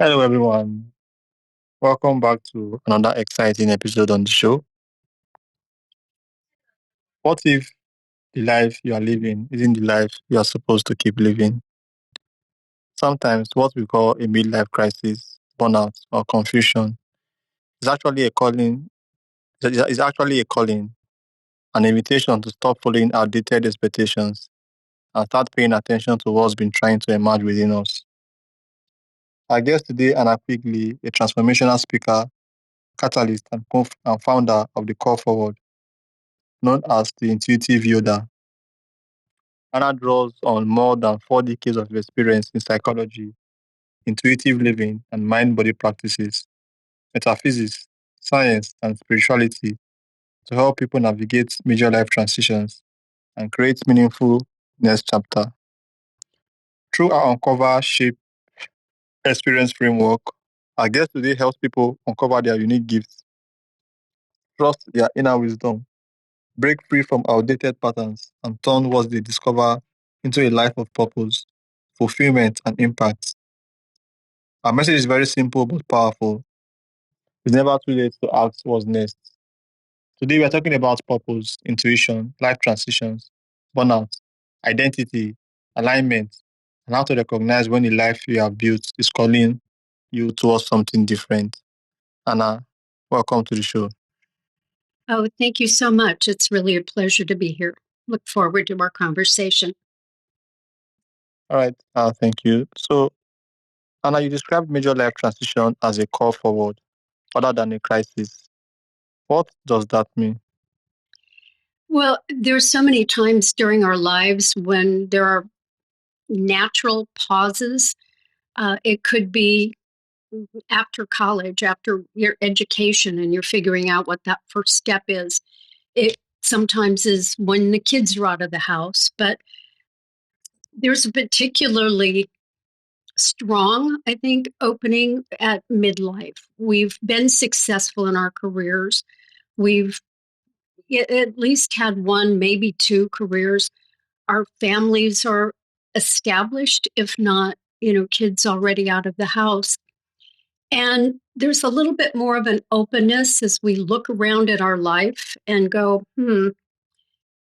Hello, everyone. Welcome back to another exciting episode on the show. What if the life you are living isn't the life you are supposed to keep living? Sometimes what we call a midlife crisis, burnout, or confusion is actually a calling. Is actually a calling, an invitation to stop following outdated expectations and start paying attention to what's been trying to emerge within us. Our guest today, Anna Quigley, a transformational speaker, catalyst, and founder of the Call Forward, known as the Intuitive Yoda. Anna draws on more than 4 decades of experience in psychology, intuitive living, and mind body practices, metaphysics, science, and spirituality to help people navigate major life transitions and create meaningful next chapter. Through our Uncover Shape Experience framework, our guest today helps people uncover their unique gifts, trust their inner wisdom, break free from outdated patterns, and turn what they discover into a life of purpose, fulfillment, and impact. Our message is very simple but powerful. It's never too late to ask what's next. Today, we're talking about purpose, intuition, life transitions, burnout, identity, alignment, and how to recognize when the life you have built is calling you towards something different. Anna, welcome to the show. Oh, thank you so much. It's really a pleasure to be here. Look forward to our conversation. All right, thank you. So, Anna, you described major life transition as a call forward rather than a crisis. What does that mean? Well, there's so many times during our lives when there are natural pauses. It could be after college, after your education, and you're figuring out what that first step is. It sometimes is when the kids are out of the house, but there's a particularly strong, I think, opening at midlife. We've been successful in our careers. We've at least had one, maybe two careers. Our families are established, if not, kids already out of the house. And there's a little bit more of an openness as we look around at our life and go,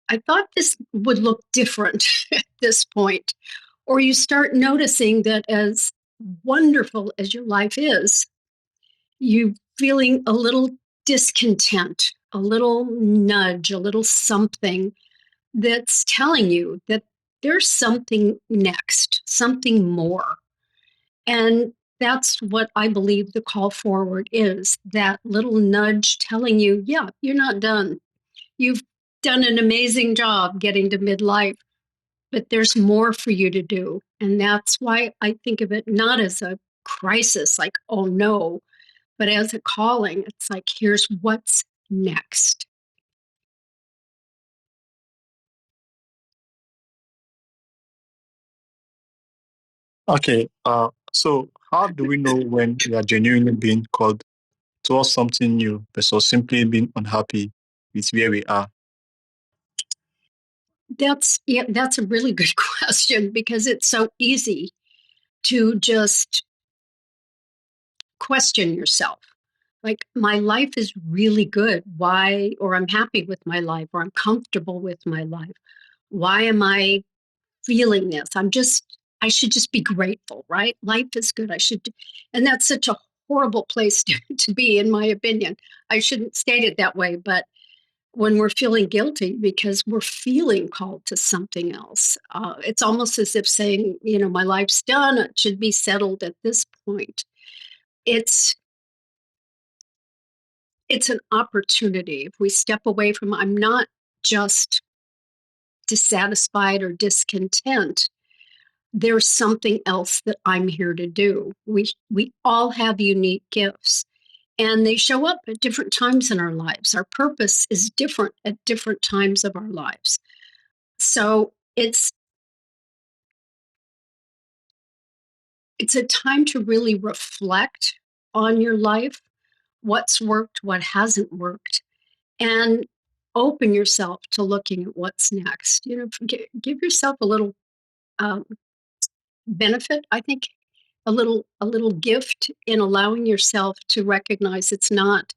I thought this would look different at this point. Or you start noticing that as wonderful as your life is, you feeling a little discontent, a little nudge, a little something that's telling you that there's something next, something more. And that's what I believe the call forward is, that little nudge telling you, yeah, you're not done. You've done an amazing job getting to midlife, but there's more for you to do. And that's why I think of it not as a crisis, like, oh no, but as a calling. It's like, here's what's next. Okay, so how do we know when we are genuinely being called towards something new versus simply being unhappy with where we are? That's a really good question because it's so easy to just question yourself. Like, my life is really good. Why? Or I'm happy with my life, or I'm comfortable with my life. Why am I feeling this? I should just be grateful, right? Life is good. And that's such a horrible place to be, in my opinion. I shouldn't state it that way, but when we're feeling guilty because we're feeling called to something else, it's almost as if saying, my life's done. It should be settled at this point. It's it's an opportunity. If we step away from, I'm not just dissatisfied or discontent. There's something else that I'm here to do. We all have unique gifts, and they show up at different times in our lives. Our purpose is different at different times of our lives. So it's a time to really reflect on your life, what's worked, what hasn't worked, and open yourself to looking at what's next. Give yourself a little um, benefit, I think. a little gift in allowing yourself to recognize it's not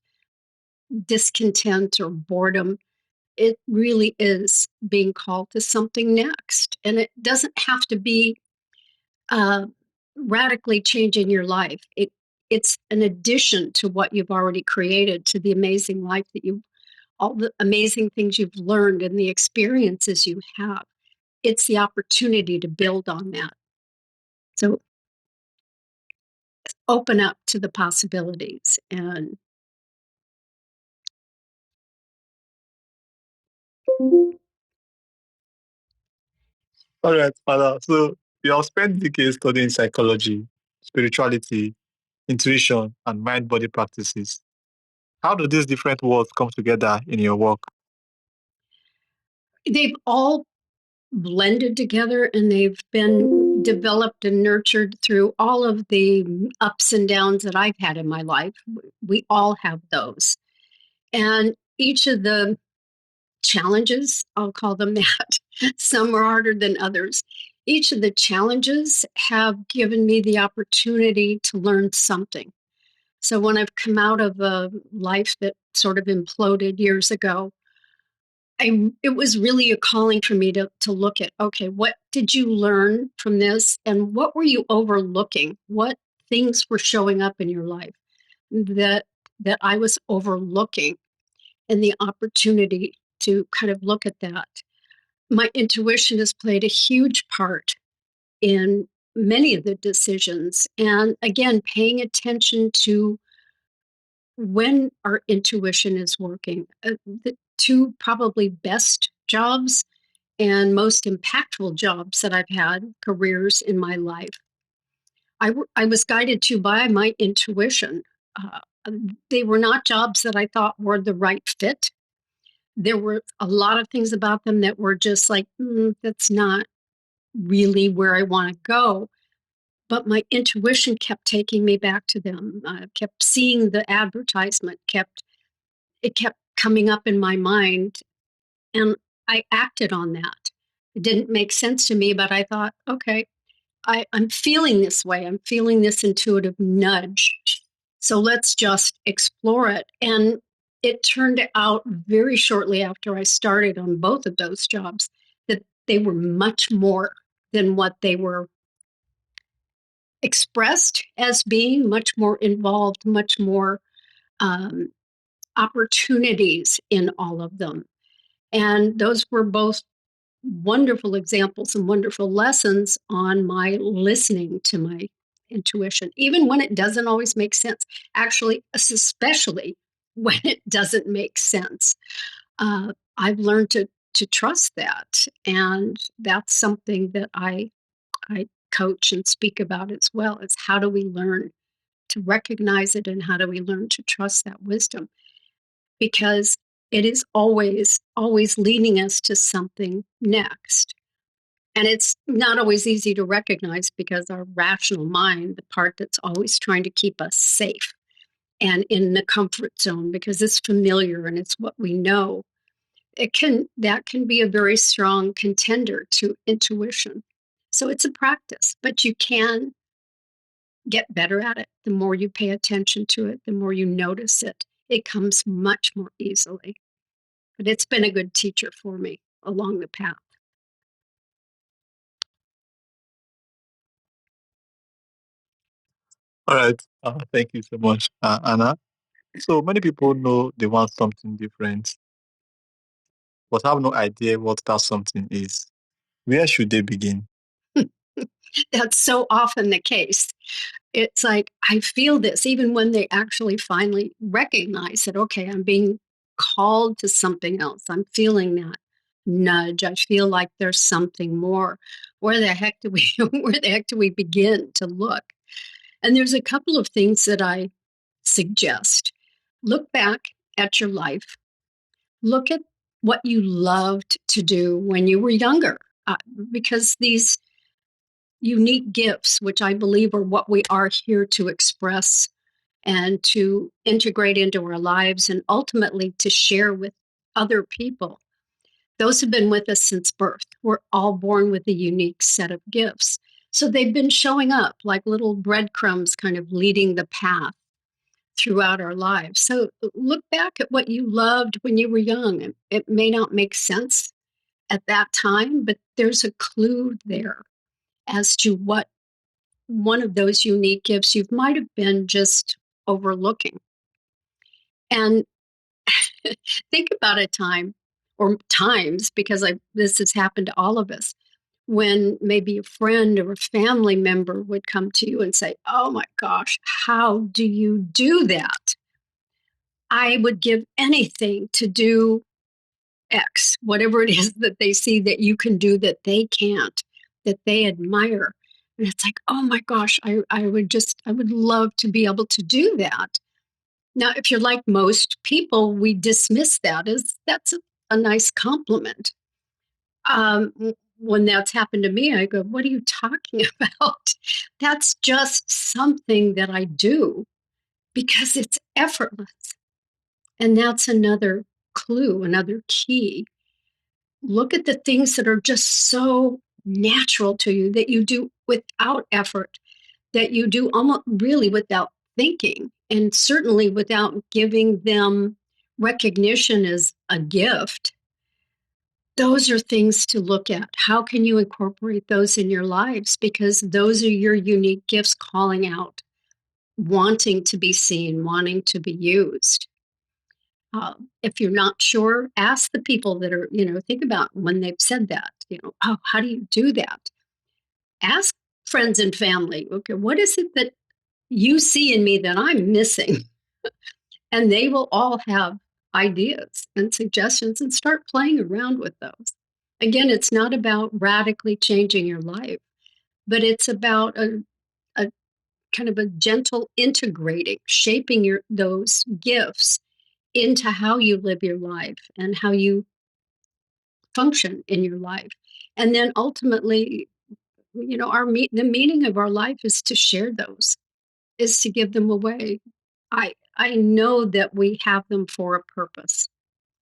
discontent or boredom. It really is being called to something next. And it doesn't have to be uh, radically changing your life. It's an addition to what you've already created, to the amazing life that you, all the amazing things you've learned and the experiences you have. It's the opportunity to build on that. So open up to the possibilities. And All right, Father. So you have spent decades studying psychology, spirituality, intuition, and mind body practices. How do these different worlds come together in your work? they've all blended together, and they've been developed and nurtured through all of the ups and downs that I've had in my life. We all have those. And each of the challenges, I'll call them that, some are harder than others. Each of the challenges have given me the opportunity to learn something. So when I've come out of a life that sort of imploded years ago, it was really a calling for me to look at, okay, what did you learn from this? And what were you overlooking? What things were showing up in your life that that I was overlooking, and the opportunity to kind of look at that. My intuition has played a huge part in many of the decisions. And again, paying attention to when our intuition is working. The two probably best jobs and most impactful jobs that I've had, careers in my life, I was guided to by my intuition. Uh, they were not jobs that I thought were the right fit. There were a lot of things about them that were just like, that's not really where I want to go. But my intuition kept taking me back to them. I kept seeing the advertisement, it kept coming up in my mind, and I acted on that. It didn't make sense to me, but I thought, okay, I'm feeling this way. I'm feeling this intuitive nudge. So let's just explore it. And it turned out very shortly after I started on both of those jobs that they were much more than what they were expressed as being, much more involved, much more um, opportunities in all of them. And those were both wonderful examples and wonderful lessons on my listening to my intuition, even when it doesn't always make sense. Actually, especially when it doesn't make sense. I've learned to trust that, and that's something that I coach and speak about as well. Is how do we learn to recognize it, and how do we learn to trust that wisdom? Because it is always leading us to something next. And it's not always easy to recognize because our rational mind, the part that's always trying to keep us safe and in the comfort zone because it's familiar and it's what we know, that can be a very strong contender to intuition. So it's a practice, but you can get better at it. The more you pay attention to it, the more you notice it, it comes much more easily. But it's been a good teacher for me along the path. All right. Thank you so much, Anna. So many people know they want something different, but have no idea what that something is. Where should they begin? That's so often the case. It's like, I feel this, even when they actually finally recognize that, okay, I'm being called to something else. I'm feeling that nudge. I feel like there's something more. Where the heck do we where the heck do we begin to look? And there's a couple of things that I suggest. Look back at your life. Look at what you loved to do when you were younger. Because these unique gifts, which I believe are what we are here to express and to integrate into our lives and ultimately to share with other people. Those have been with us since birth. We're all born with a unique set of gifts. So they've been showing up like little breadcrumbs, kind of leading the path throughout our lives. So look back at what you loved when you were young. It may not make sense at that time, but there's a clue there as to what one of those unique gifts you might have been just overlooking. And think about a time or times, because this has happened to all of us, when maybe a friend or a family member would come to you and say, "Oh my gosh, how do you do that? I would give anything to do X," whatever it is that they see that you can do that they can't, that they admire. And it's like, oh my gosh, I would love to be able to do that. Now, if you're like most people, we dismiss that as that's a nice compliment. When that's happened to me, I go, what are you talking about? That's just something that I do because it's effortless. And that's another clue, another key. Look at the things that are just so natural to you that you do without effort, that you do almost really without thinking, and certainly without giving them recognition as a gift. Those are things to look at. How can you incorporate those in your lives? Because those are your unique gifts calling out, wanting to be seen, wanting to be used. If you're not sure, ask the people that are, think about when they've said that, oh, how do you do that? Ask friends and family, okay, what is it that you see in me that I'm missing? And they will all have ideas and suggestions and start playing around with those. Again, it's not about radically changing your life, but it's about a kind of a gentle integrating, shaping those gifts into how you live your life and how you function in your life. And then ultimately, the meaning of our life is to share those, is to give them away. I know that we have them for a purpose,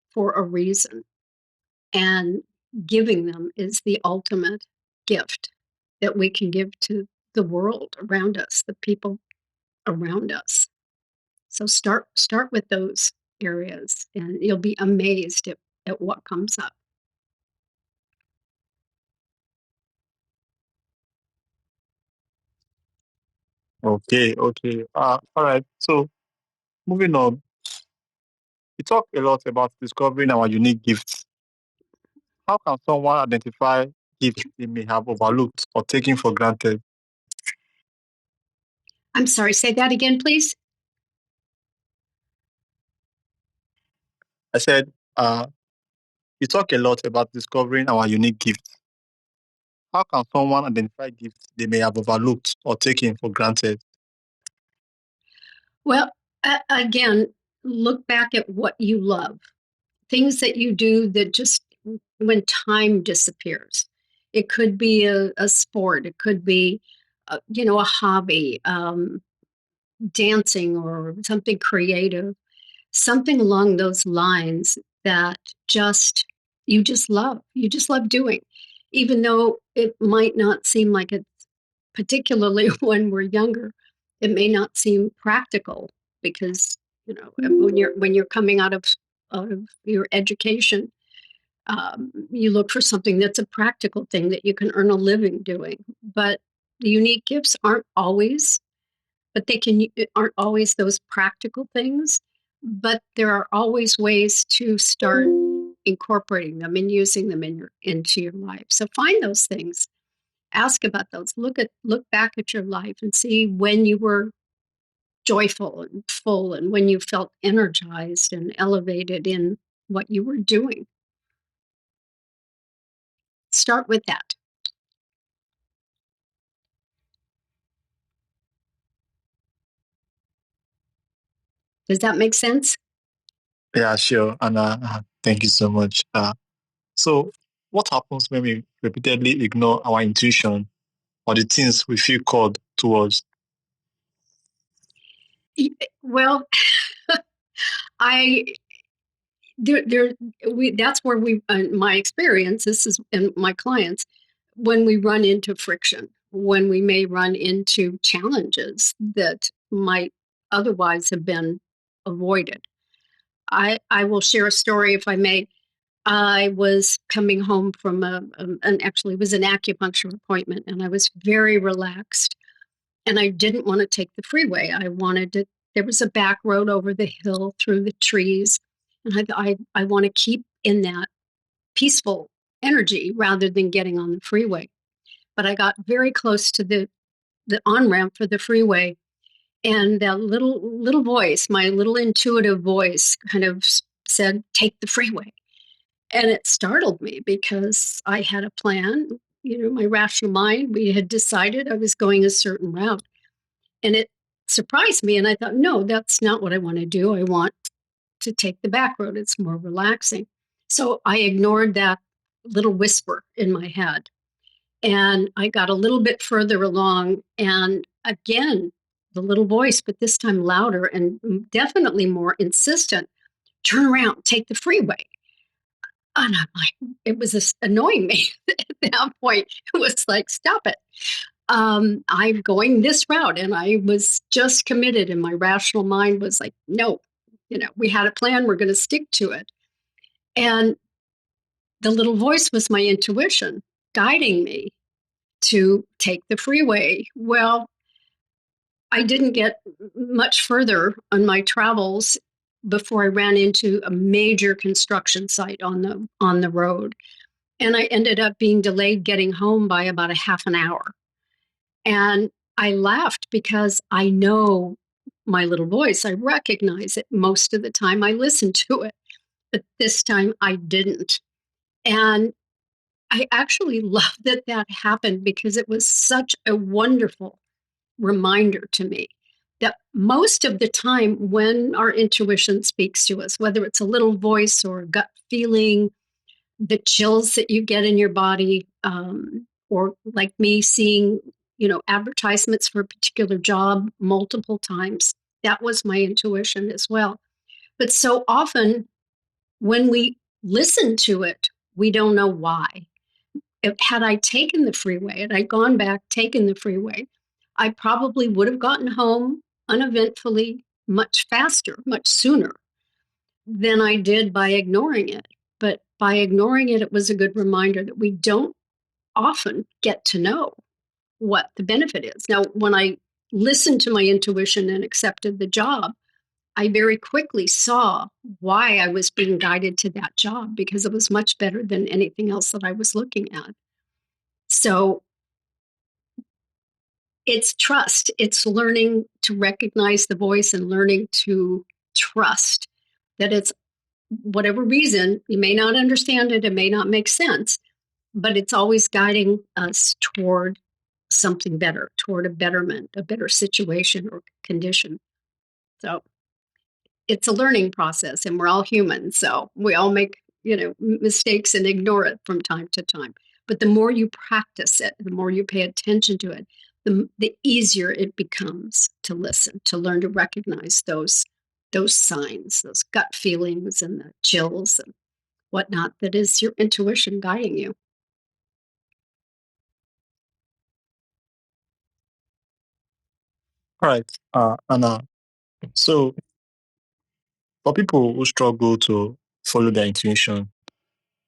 for a reason, and giving them is the ultimate gift that we can give to the world around us, the people around us. So start with those areas, and you'll be amazed at what comes up. Okay, okay. All right. So moving on, we talk a lot about discovering our unique gifts. How can someone identify gifts they may have overlooked or taken for granted? I'm sorry, say that again, please. I said, we talk a lot about discovering our unique gifts. How can someone identify gifts they may have overlooked or taken for granted? Well, again, look back at what you love, things that you do that just when time disappears. It could be a sport, it could be, a hobby, dancing or something creative, something along those lines that just you just love doing, even though it might not seem like it, particularly when we're younger, it may not seem practical because when you're coming out of your education, you look for something that's a practical thing that you can earn a living doing. But the unique gifts aren't always, but aren't always those practical things. But there are always ways to start incorporating them and using them into your life. So find those things, ask about those, look back at your life and see when you were joyful and full and when you felt energized and elevated in what you were doing. Start with that. Does that make sense? Yeah, sure. And thank you so much. So, what happens when we repeatedly ignore our intuition or the things we feel called towards? Well, I there we that's where we my experience, this is, and my clients, when we run into friction, when we may run into challenges that might otherwise have been avoided. I will share a story if I may. I was coming home from actually it was an acupuncture appointment, and I was very relaxed, and I didn't want to take the freeway. I wanted to. There was a back road over the hill through the trees, and I want to keep in that peaceful energy rather than getting on the freeway. But I got very close to the on ramp for the freeway, and that little voice, my little intuitive voice, kind of said, "Take the freeway." And it startled me because I had a plan. My rational mind, we had decided I was going a certain route. And it surprised me. And I thought, no, that's not what I want to do. I want to take the back road. It's more relaxing. So I ignored that little whisper in my head. And I got a little bit further along. And again, the little voice, but this time louder and definitely more insistent, turn around, take the freeway. And I'm like, it was just annoying me at that point. It was like, stop it. I'm going this route. And I was just committed, and my rational mind was like, no, we had a plan, we're going to stick to it. And the little voice was my intuition guiding me to take the freeway. Well, I didn't get much further on my travels before I ran into a major construction site on the road. And I ended up being delayed getting home by about a half an hour. And I laughed because I know my little voice. I recognize it most of the time. I listen to it, but this time I didn't. And I actually love that that happened because it was such a wonderful reminder to me that most of the time when our intuition speaks to us, whether it's a little voice or a gut feeling, the chills that you get in your body, or like me seeing, advertisements for a particular job multiple times. That was my intuition as well. But so often when we listen to it, we don't know why. Had I taken the freeway, had I gone back, taken the freeway, I probably would have gotten home uneventfully much faster, much sooner than I did by ignoring it. But by ignoring it, it was a good reminder that we don't often get to know what the benefit is. Now, when I listened to my intuition and accepted the job, I very quickly saw why I was being guided to that job because it was much better than anything else that I was looking at. So it's trust. It's learning to recognize the voice and learning to trust that it's whatever reason, you may not understand it, it may not make sense, but it's always guiding us toward something better, toward a betterment, a better situation or condition. So it's a learning process, and we're all human. So we all make, mistakes and ignore it from time to time. But the more you practice it, the more you pay attention to it, the easier it becomes to listen, to learn to recognize those signs, those gut feelings and the chills and whatnot that is your intuition guiding you. All right, Anna. So for people who struggle to follow their intuition,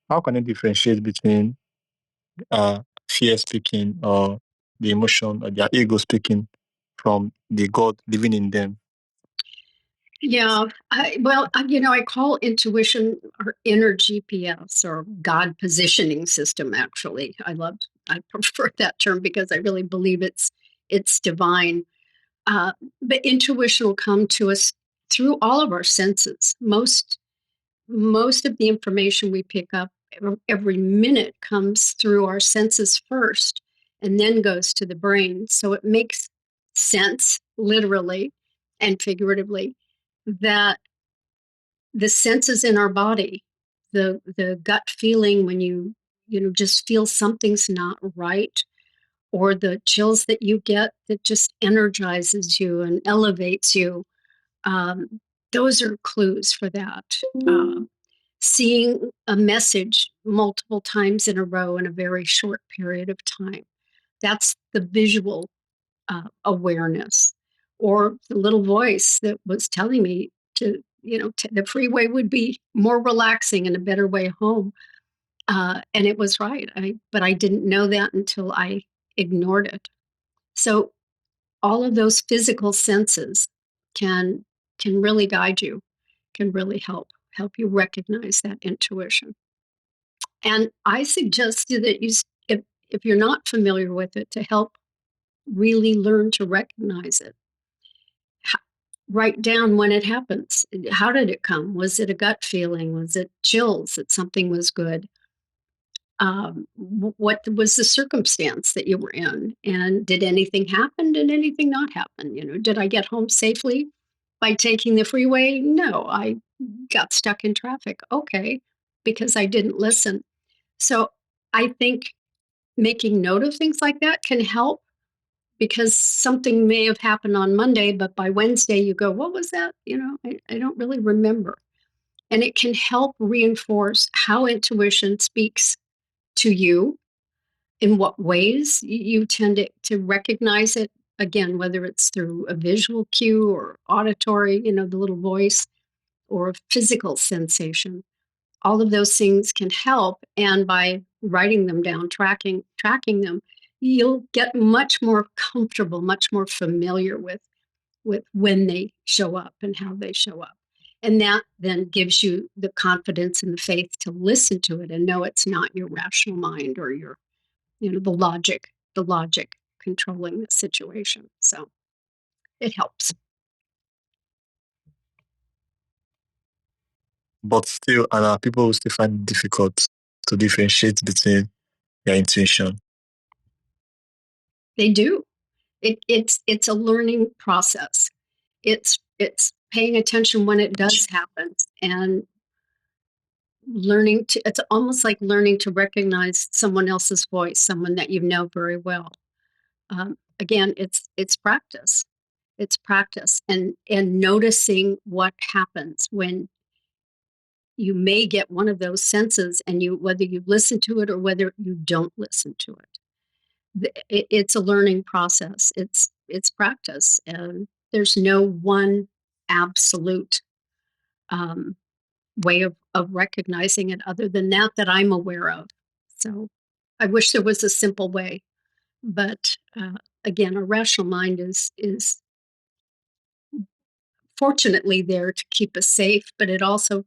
how can they differentiate between uh, fear speaking or the emotion or their ego speaking from the God living in them? Yeah, I call intuition our inner GPS or God positioning system. Actually, I prefer that term because I really believe it's divine. Uh, but intuition will come to us through all of our senses. Most of the information we pick up every minute comes through our senses first and then goes to the brain. So it makes sense, literally and figuratively, that the senses in our body, the gut feeling when you just feel something's not right, or the chills that you get that just energizes you and elevates you, um, those are clues for that. Seeing a message multiple times in a row in a very short period of time. That's the visual awareness, or the little voice that was telling me to, the freeway would be more relaxing and a better way home. And it was right. But I didn't know that until I ignored it. So all of those physical senses can can really guide you, can really help you recognize that intuition. And I suggested that if you're not familiar with it, to help really learn to recognize it, write down when it happens. How did it come? Was it a gut feeling? Was it chills that something was good? What was the circumstance that you were in? And did anything happen? Did anything not happen? Did I get home safely by taking the freeway? No, I got stuck in traffic. Okay, because I didn't listen. So I think making note of things like that can help, because something may have happened on Monday, but by Wednesday you go, what was that? I don't really remember. And it can help reinforce how intuition speaks to you, in what ways you tend to recognize it. Again, whether it's through a visual cue or auditory, the little voice, or a physical sensation. All of those things can help. And by writing them down, tracking them, you'll get much more comfortable, much more familiar with when they show up and how they show up. And that then gives you the confidence and the faith to listen to it and know it's not your rational mind or your, the logic controlling the situation. So it helps. But still, and people will still find it difficult to differentiate between your intuition. They do. It's a learning process. It's paying attention when it does happen, and it's almost like learning to recognize someone else's voice, someone that you know very well. Again, it's practice. It's practice, and noticing what happens when you may get one of those senses, and whether you listen to it or whether you don't listen to it. It's a learning process. It's practice, and there's no one absolute um, way of recognizing it other than that I'm aware of. So I wish there was a simple way, but again, a rational mind is fortunately there to keep us safe, but it also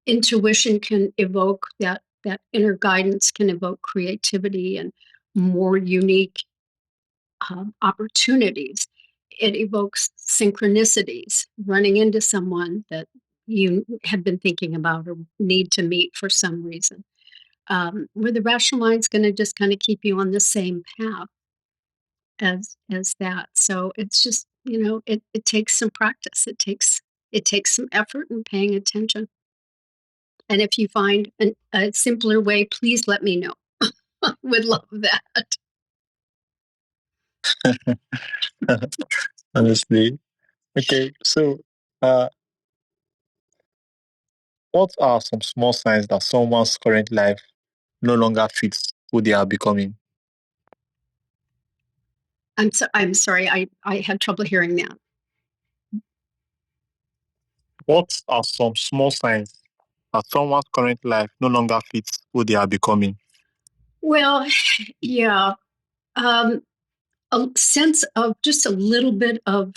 intuition can evoke that inner guidance, can evoke creativity and more unique opportunities. It evokes synchronicities, running into someone that you have been thinking about or need to meet for some reason. Where the rational mind's going to just kind of keep you on the same path as that. So it's just, it takes some practice. It takes some effort and paying attention. And if you find a simpler way, please let me know. Would love that. Honestly. Okay, so uh, what are some small signs that someone's current life no longer fits who they are becoming? I'm sorry. I had trouble hearing that. What are some small signs that someone's current life no longer fits who they are becoming? Well, yeah, um, a sense of just a little bit of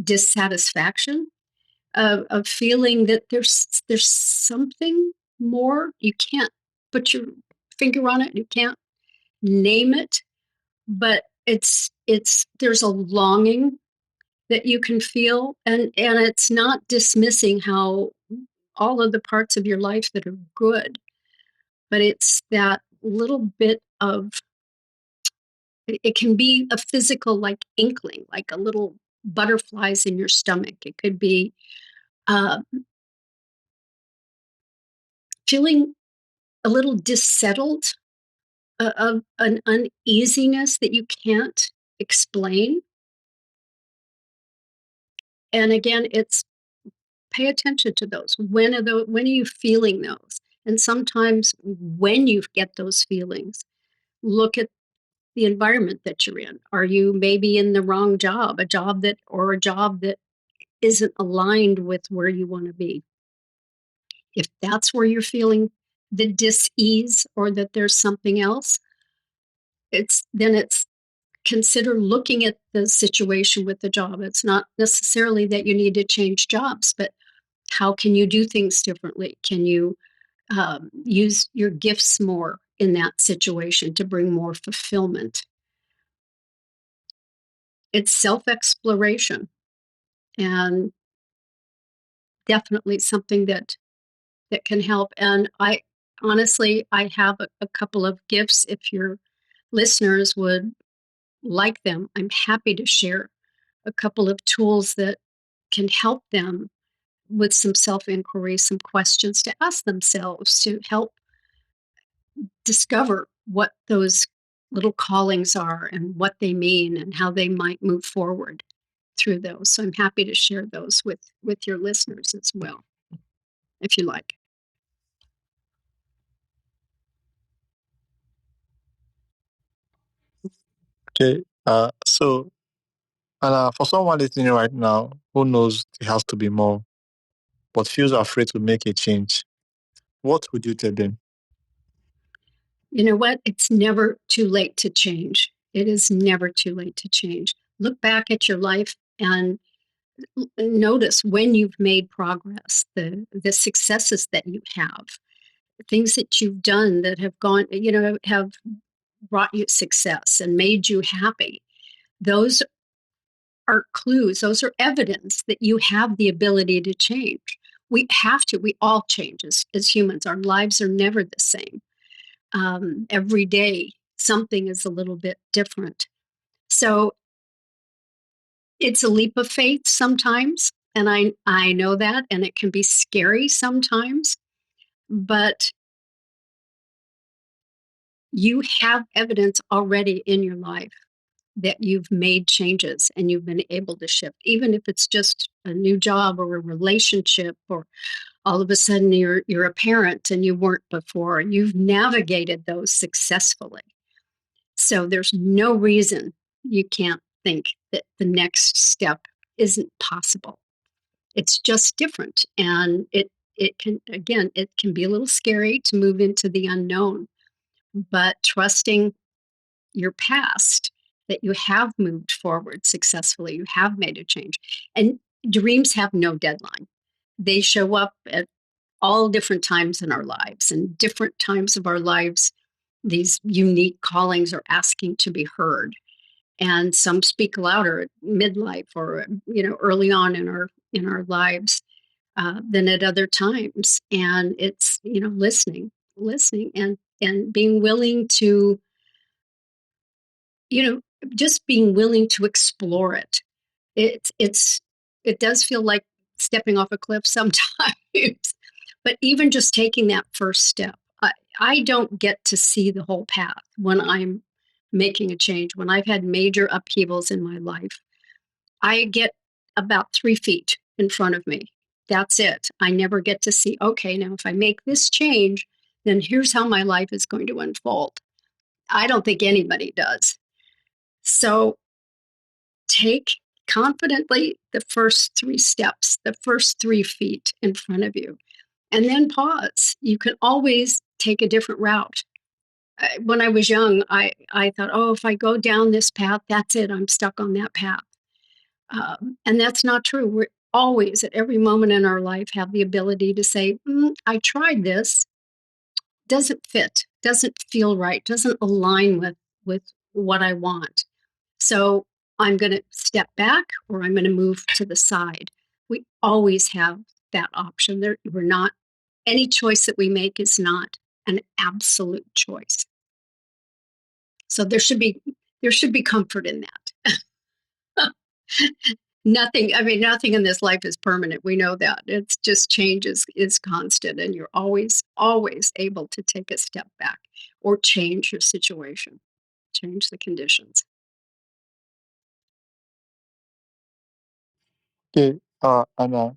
dissatisfaction, of feeling that there's something more. You can't put your finger on it. You can't name it, but it's there's a longing that you can feel, and it's not dismissing how all of the parts of your life that are good, but it's that little bit of it can be a physical, like, inkling, like a little butterflies in your stomach. It could be uh, feeling a little dissettled, of an uneasiness that you can't explain. And again, it's pay attention to those. When are you feeling those? And sometimes when you get those feelings, look at the environment that you're in. Are you maybe in the wrong job, a job that isn't aligned with where you want to be? If that's where you're feeling the dis-ease or that there's something else, it's consider looking at the situation with the job. It's not necessarily that you need to change jobs, but how can you do things differently? Can you use your gifts more in that situation to bring more fulfillment? It's self-exploration, and definitely something that can help. And I honestly, I have a couple of gifts. If your listeners would like them, I'm happy to share a couple of tools that can help them with some self inquiry, some questions to ask themselves to help discover what those little callings are and what they mean and how they might move forward through those. So I'm happy to share those with your listeners as well, if you like. Okay. So, and for someone listening right now who knows it has to be more, but feels afraid to make a change, what would you tell them? You know what? It's never too late to change. It is never too late to change. Look back at your life and notice when you've made progress, the successes that you have, things that you've done that have gone, have brought you success and made you happy. Those are clues, those are evidence that you have the ability to change. We have to, we all change as humans. Our lives are never the same. Every day, something is a little bit different. So it's a leap of faith sometimes. And I know that, and it can be scary sometimes, but you have evidence already in your life that you've made changes and you've been able to shift, even if it's just a new job or a relationship, or all of a sudden you're a parent and you weren't before. You've navigated those successfully. So there's no reason you can't think that the next step isn't possible. It's just different. And it can, again, it can be a little scary to move into the unknown, but trusting your past, that you have moved forward successfully, you have made a change. And dreams have no deadline. They show up at all different times in our lives, and different times of our lives, these unique callings are asking to be heard. And some speak louder at midlife or early on in our lives than at other times. And it's listening and being willing to you know, just being willing to explore it. It's it does feel like stepping off a cliff sometimes, but even just taking that first step. I don't get to see the whole path when I'm making a change. When I've had major upheavals in my life, I get about 3 feet in front of me. That's it. I never get to see, okay, now if I make this change, then here's how my life is going to unfold. I don't think anybody does. So take confidently the first 3 steps, the first 3 feet in front of you, and then pause. You can always take a different route. When I was young, I thought, oh, if I go down this path, that's it. I'm stuck on that path. And that's not true. We're always, at every moment in our life, have the ability to say, I tried this, doesn't fit, doesn't feel right, doesn't align with what I want. So I'm going to step back or I'm going to move to the side. We always have that option. We're not, any choice that we make is not an absolute choice. So there should be comfort in that. Nothing, I mean, nothing in this life is permanent. We know that. It's just change is constant, and you're always able to take a step back or change your situation, change the conditions. Okay. Anna,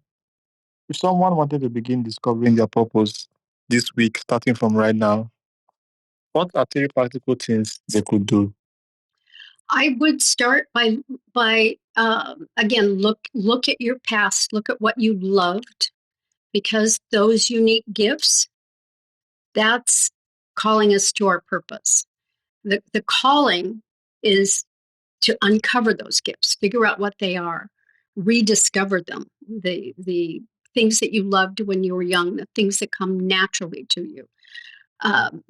if someone wanted to begin discovering their purpose, this week, starting from right now, what are three practical things they could do? I would start by again look at your past, look at what you loved, because those unique gifts, that's calling us to our purpose. The calling is to uncover those gifts, figure out what they are, rediscover them. The things that you loved when you were young, the things that come naturally to you. Um,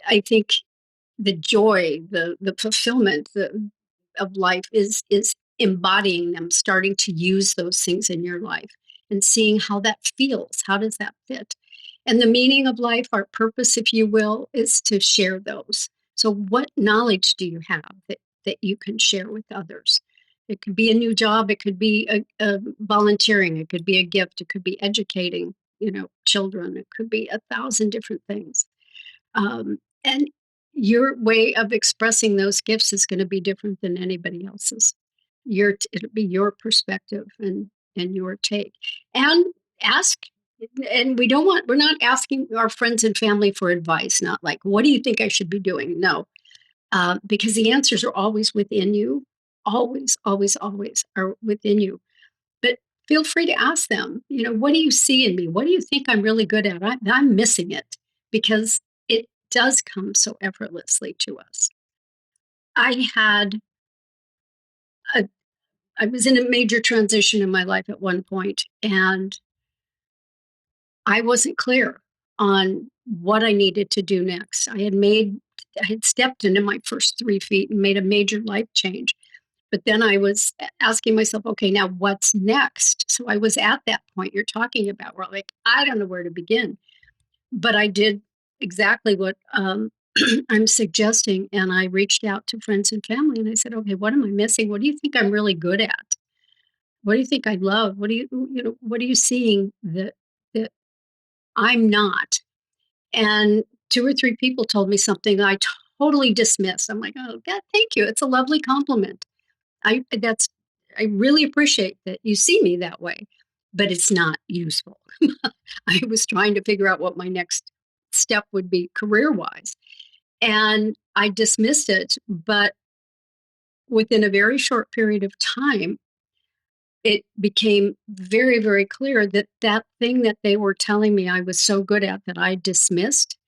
I think the joy, the fulfillment of life is embodying them, starting to use those things in your life and seeing how that feels. How does that fit? And the meaning of life, our purpose, if you will, is to share those. So what knowledge do you have that you can share with others? It could be a new job, it could be a volunteering, it could be a gift, it could be educating, children, it could be 1,000 different things. And your way of expressing those gifts is going to be different than anybody else's. It'll be your perspective and your take. And ask, and we're not asking our friends and family for advice, not like, what do you think I should be doing? No, because the answers are always within you, always, always, always are within you. But feel free to ask them, what do you see in me? What do you think I'm really good at? I'm missing it because it does come so effortlessly to us. I had a, I was in a major transition in my life at one point, and I wasn't clear on what I needed to do next. I had stepped into my first 3 feet and made a major life change. But then I was asking myself, okay, now what's next? So I was at that point you're talking about where like, I don't know where to begin. But I did exactly what I'm suggesting. And I reached out to friends and family and I said, okay, what am I missing? What do you think I'm really good at? What do you think I love? What are you seeing that I'm not? And two or three people told me something I totally dismissed. I'm like, oh God, thank you. It's a lovely compliment. That's I really appreciate that you see me that way, but it's not useful. I was trying to figure out what my next step would be career-wise, and I dismissed it, but within a very short period of time, it became very, very clear that that thing that they were telling me I was so good at that I dismissed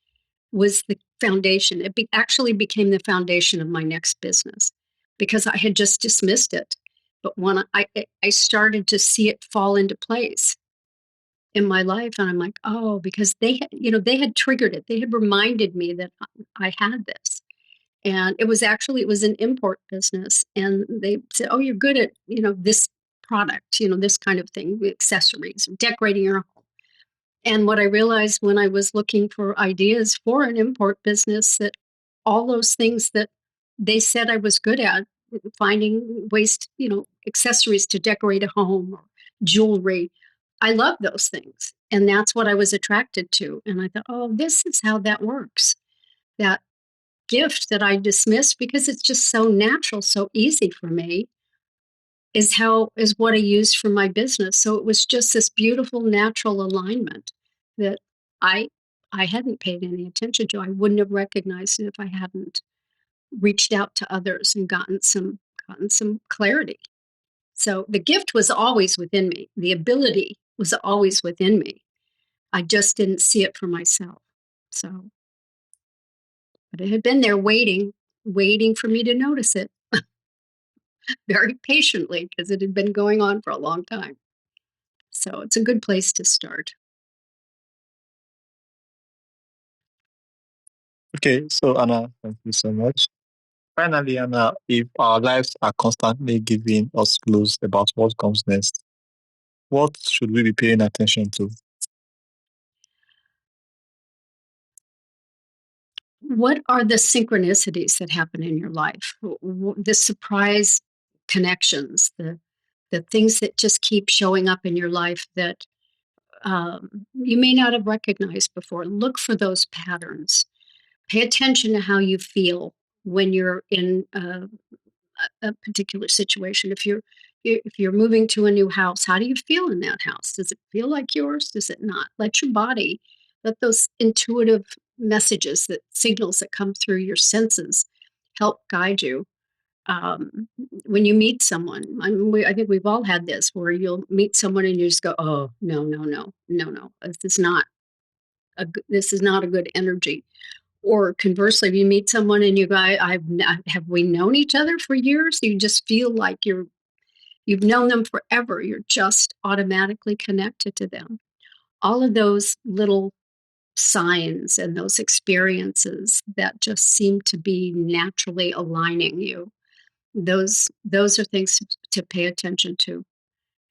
was the foundation. Actually became the foundation of my next business because I had just dismissed it. But when I started to see it fall into place in my life, and I'm like, oh, because they had triggered it. They had reminded me that I had this. And it was an import business. And they said, oh, you're good at, this product, this kind of thing, accessories, decorating your home. And what I realized when I was looking for ideas for an import business that all those things that they said I was good at, finding ways to, accessories to decorate a home or jewelry, I love those things. And that's what I was attracted to. And I thought, oh, this is how that works. That gift that I dismissed because it's just so natural, so easy for me is what I used for my business. So it was just this beautiful natural alignment that I I hadn't paid any attention to. I wouldn't have recognized it if I hadn't reached out to others and gotten some clarity. So the gift was always within me. The ability was always within me. I just didn't see it for myself. So, but it had been there waiting for me to notice it very patiently because it had been going on for a long time. So it's a good place to start. Okay, so Anna, thank you so much. Finally, Anna, if our lives are constantly giving us clues about what comes next, what should we be paying attention to? What are the synchronicities that happen in your life? The surprise connections, the things that just keep showing up in your life that you may not have recognized before. Look for those patterns. Pay attention to how you feel when you're in a particular situation. If if you're moving to a new house, how do you feel in that house? Does it feel like yours? Does it not? Let your body, let those intuitive messages, that signals that come through your senses, help guide you. Um, when you meet someone, I think we've all had this, where you'll meet someone and you just go, "Oh, no, no, no, no, no, this is not a good energy." Or conversely, if you meet someone and you go, have we known each other for years? You just feel like you've known them forever. You're just automatically connected to them. All of those little signs and those experiences that just seem to be naturally aligning you. Those are things to pay attention to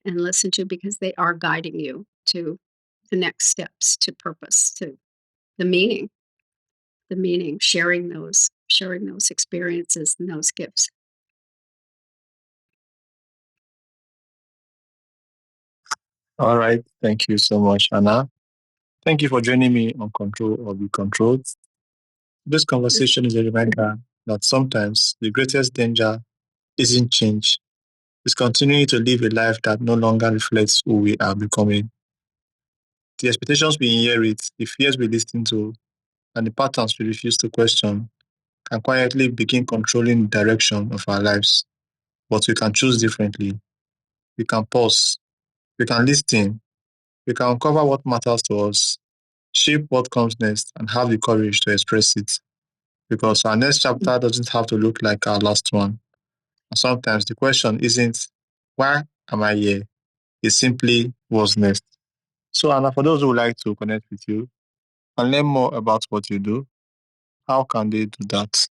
and listen to, because they are guiding you to the next steps, to purpose, to the meaning, sharing those experiences and those gifts. All right. Thank you so much, Anna. Thank you for joining me on Control or Be Controlled. This conversation is a reminder that sometimes the greatest danger isn't change, it's continuing to live a life that no longer reflects who we are becoming. The expectations we inherit, the fears we listen to, and the patterns we refuse to question can quietly begin controlling the direction of our lives. But we can choose differently. We can pause. We can listen. We can uncover what matters to us, shape what comes next, and have the courage to express it. Because our next chapter doesn't have to look like our last one. And sometimes the question isn't, why am I here? It's simply, what's next? So, Anna, for those who would like to connect with you and learn more about what you do, how can they do that?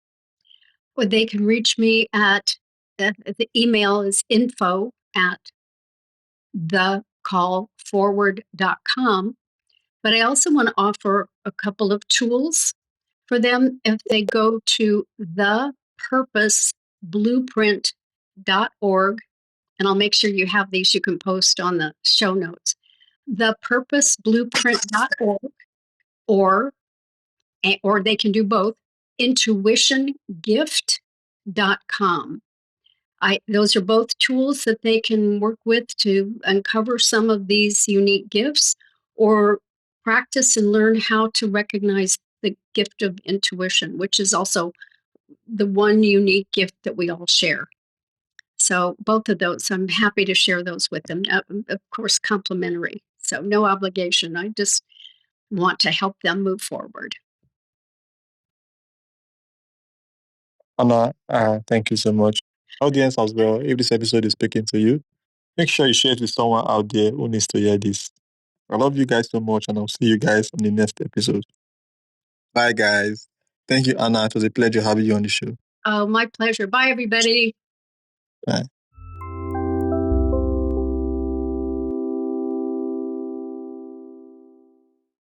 Or they can reach me at the email is info@thecallforward.com. But I also want to offer a couple of tools for them if they go to thepurposeblueprint.org. And I'll make sure you have these, you can post on the show notes. Thepurposeblueprint.org, or or they can do both, intuitiongift.com. Those are both tools that they can work with to uncover some of these unique gifts, or practice and learn how to recognize the gift of intuition, which is also the one unique gift that we all share. So both of those, I'm happy to share those with them. Of course, complimentary. So no obligation. I just want to help them move forward. Anna, thank you so much. Audience as well, if this episode is speaking to you, make sure you share it with someone out there who needs to hear this. I love you guys so much, and I'll see you guys on the next episode. Bye, guys. Thank you, Anna. It was a pleasure having you on the show. Oh, my pleasure. Bye, everybody. Bye.